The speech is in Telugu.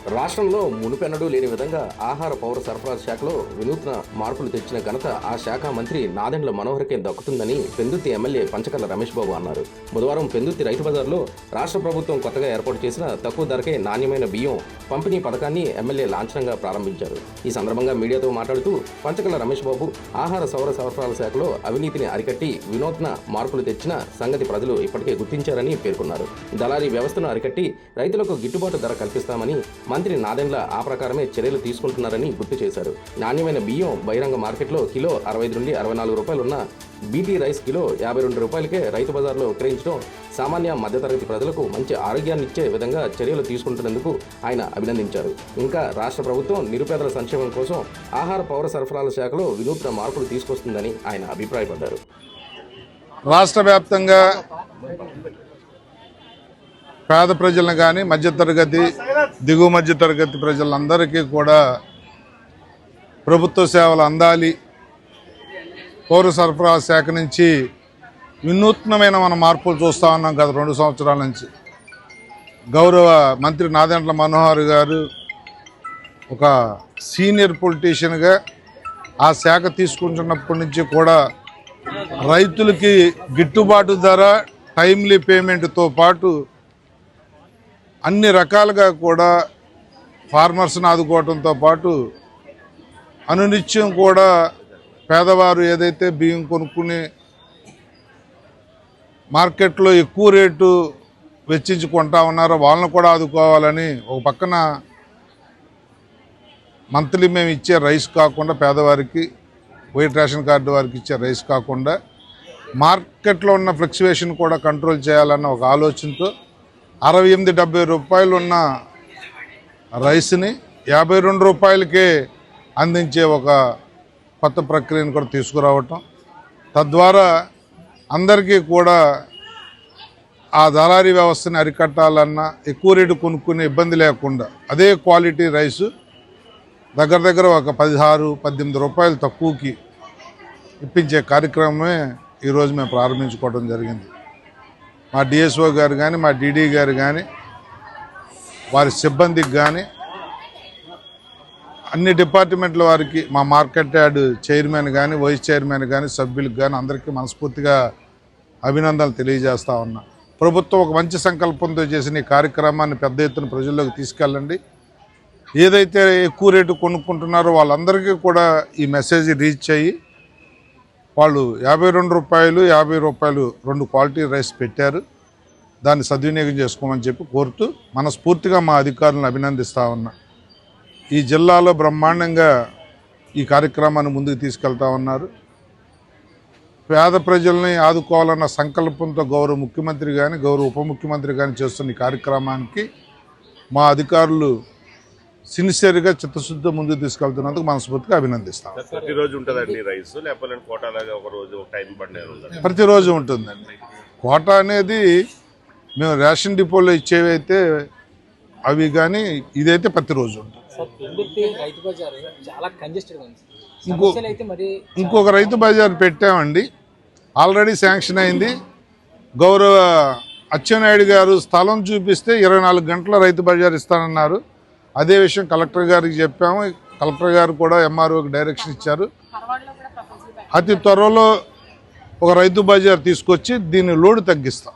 రాష్ట్రంలో మునుపెన్నడూ లేని విధంగా ఆహార పౌర సరఫరా శాఖలో వినూత్న మార్పులు తెచ్చిన ఘనత ఆ శాఖ మంత్రి నాదెండ్ల మనోహర్కే దక్కుతుందని పెందుర్తి ఎమ్మెల్యే పంచకర్ల రమేష్ బాబు అన్నారు. బుధవారం పెందుర్తి రైతు బజార్లో రాష్ట్ర ప్రభుత్వం కొత్తగా ఏర్పాటు చేసిన తక్కువ ధరకే నాణ్యమైన బియ్యం పంపిణీ పథకాన్ని ఎమ్మెల్యే లాంఛనంగా ప్రారంభించారు. ఈ సందర్భంగా మీడియాతో మాట్లాడుతూ పంచకర్ల రమేష్ బాబు ఆహార పౌర సరఫరాల శాఖలో అవినీతిని అరికట్టి వినూత్న మార్పులు తెచ్చిన సంగతి ప్రజలు ఇప్పటికే గుర్తించారని పేర్కొన్నారు. దళారీ వ్యవస్థను అరికట్టి రైతులకు గిట్టుబాటు ధర కల్పిస్తామని మంత్రి నాదెండ్ల ఆ ప్రకారమే చర్యలు తీసుకుంటున్నారని గుర్తు చేశారు. నాణ్యమైన బియ్యం బహిరంగ మార్కెట్లో కిలో 65 నుండి 64 రూపాయలు ఉన్న బీటీ రైస్ కిలో 52 రూపాయలకే రైతు బజార్లో విక్రయించడం సామాన్య మధ్యతరగతి ప్రజలకు మంచి ఆరోగ్యాన్ని ఇచ్చే విధంగా చర్యలు తీసుకుంటున్నందుకు ఆయన అభినందించారు. ఇంకా రాష్ట్ర ప్రభుత్వం నిరుపేదల సంక్షేమం కోసం ఆహార పౌర సరఫరాల శాఖలో వినూత్న మార్పులు తీసుకొస్తుందని ఆయన అభిప్రాయపడ్డారు. రాష్ట్ర వ్యాప్తంగా పేద ప్రజలను కానీ మధ్యతరగతి దిగువ మధ్యతరగతి ప్రజలందరికీ కూడా ప్రభుత్వ సేవలు అందాలి. పౌర సరఫరా శాఖ నుంచి వినూత్నమైన మన మార్పులు చూస్తూ ఉన్నాం గత 2 సంవత్సరాల నుంచి. గౌరవ మంత్రి నాదెండ్ల మనోహర్ గారు ఒక సీనియర్ పొలిటీషియన్గా ఆ శాఖ తీసుకుంటున్నప్పటి నుంచి కూడా రైతులకి గిట్టుబాటు ధర, టైమ్లీ పేమెంట్తో పాటు అన్ని రకాలుగా కూడా ఫార్మర్స్ని ఆదుకోవడంతో పాటు అనునిత్యం కూడా పేదవారు ఏదైతే బియ్యం కొనుక్కుని మార్కెట్లో ఎక్కువ రేటు వెచ్చించి కొంటా ఉన్నారో వాళ్ళని కూడా ఆదుకోవాలని ఒక పక్కన మంత్లీ మేము ఇచ్చే రైస్ కాకుండా పేదవారికి వైట్ రేషన్ కార్డు వారికి ఇచ్చే రైస్ కాకుండా మార్కెట్లో ఉన్న ఫ్లక్చువేషన్ కూడా కంట్రోల్ చేయాలన్న ఒక ఆలోచనతో 68-70 రూపాయలు ఉన్న రైస్ని 52 రూపాయలకే అందించే ఒక కొత్త ప్రక్రియను కూడా తీసుకురావటం, తద్వారా అందరికీ కూడా ఆ దళారీ వ్యవస్థని అరికట్టాలన్నా ఎక్కువ రేటు కొనుక్కునే ఇబ్బంది లేకుండా అదే క్వాలిటీ రైసు దగ్గర ఒక 16-18 రూపాయలు తక్కువకి ఇప్పించే కార్యక్రమమే ఈరోజు మేము ప్రారంభించుకోవడం జరిగింది. మా డిఎస్ఓ గారు కానీ మా డీడీ గారు కానీ వారి సిబ్బందికి కానీ అన్ని డిపార్ట్మెంట్ల వారికి మా మార్కెట్ యార్డ్ చైర్మన్ కానీ వైస్ చైర్మన్ కానీ సభ్యులకు కానీ అందరికీ మనస్ఫూర్తిగా అభినందనలు తెలియజేస్తా ఉన్నా. ప్రభుత్వం ఒక మంచి సంకల్పంతో చేసిన ఈ కార్యక్రమాన్ని పెద్ద ఎత్తున ప్రజల్లోకి తీసుకెళ్ళండి. ఏదైతే ఎక్కువ రేటు కొనుక్కుంటున్నారో వాళ్ళందరికీ కూడా ఈ మెసేజ్ రీచ్ అయ్యి వాళ్ళు 52 రూపాయలు 50 రూపాయలు 2 క్వాలిటీ రైస్ పెట్టారు, దాన్ని సద్వినియోగం చేసుకోమని చెప్పి కోరుతూ మనస్ఫూర్తిగా మా అధికారులను అభినందిస్తూ ఉన్నా. ఈ జిల్లాలో బ్రహ్మాండంగా ఈ కార్యక్రమాన్ని ముందుకు తీసుకెళ్తా ఉన్నారు. పేద ప్రజల్ని ఆదుకోవాలన్న సంకల్పంతో గౌరవ ముఖ్యమంత్రి కానీ గౌరవ ఉప ముఖ్యమంత్రి కానీ చేస్తున్న ఈ కార్యక్రమానికి మా అధికారులు సిన్సియర్గా చిత్తశుద్ధితో ముందుకు తీసుకెళ్తున్నందుకు మనస్ఫూర్తిగా అభినందిస్తాం. ప్రతిరోజు ఉంటుందండి రైస్, లేకపోతే కోటాలాగా ఒక రోజు టైం పడిన ప్రతిరోజు ఉంటుందండి. కోటా అనేది మేము రేషన్ డిపోలో ఇచ్చేవైతే అవి కానీ ఇదైతే ప్రతిరోజు ఉంటుంది. ఇంకొక రైతు బజార్ పెట్టామండి, ఆల్రెడీ శాంక్షన్ అయింది. గౌరవ అచ్చెన్నాయుడు గారు స్థలం చూపిస్తే 24 గంటల రైతు బజార్ ఇస్తానన్నారు. అదే విషయం కలెక్టర్ గారికి చెప్పాము. కలెక్టర్ గారు కూడా ఎంఆర్ఓకి డైరెక్షన్ ఇచ్చారు. అతి త్వరలో ఒక రైతు బజార్ తీసుకొచ్చి దీని లోడ్ తగ్గిస్తాం.